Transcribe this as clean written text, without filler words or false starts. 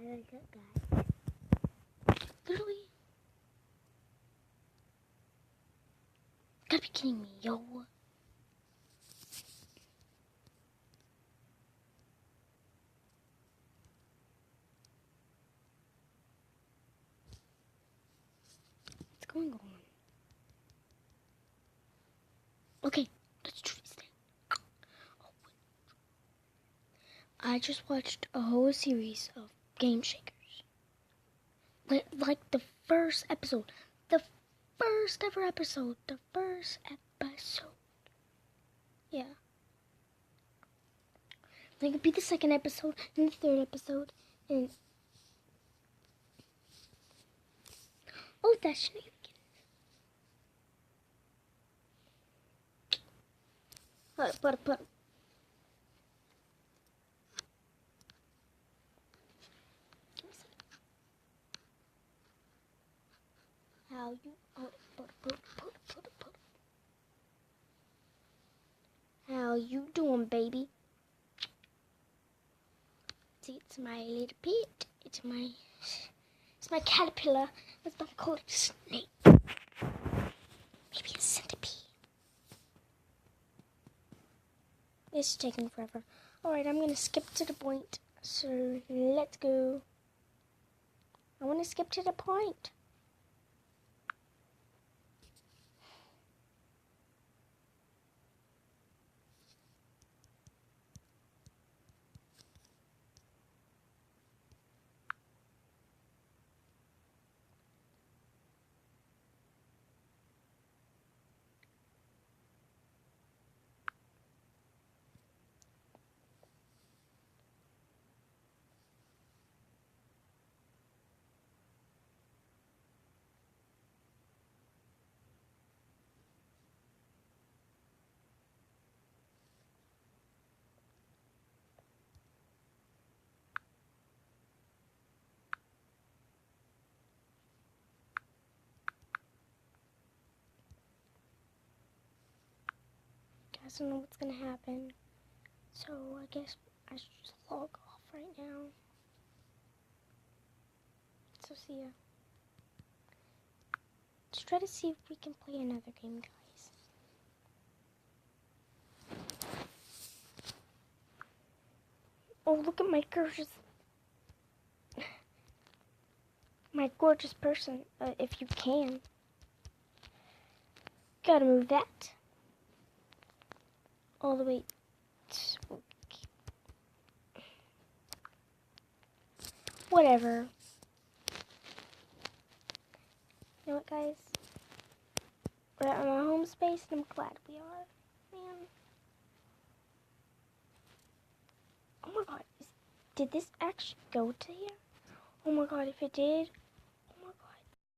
like that guy. Literally. Gotta be kidding me, yo. What's going on? Okay, let's do this thing. I just watched a whole series of Game Shakers. Like the first episode. The first ever episode. The first episode. Yeah. Like it'd be the second episode and the third episode and oh, that's shenanigans. But how you how you doing, baby? See, it's my little pet. It's my caterpillar. I was about to call it a snake. Maybe a centipede. It's taking forever. Alright, I'm gonna skip to the point. So let's go. I wanna skip to the point. Guys, I don't know what's gonna happen. So I guess I should just log off right now. So see ya. Let's try to see if we can play another game, guys. Oh, look at my gorgeous person, if you can. Gotta move that all the way. Whatever. You know what, guys? We're at my home space, and I'm glad we are. Man. Oh my god. Did this actually go to here? Oh my god, if it did,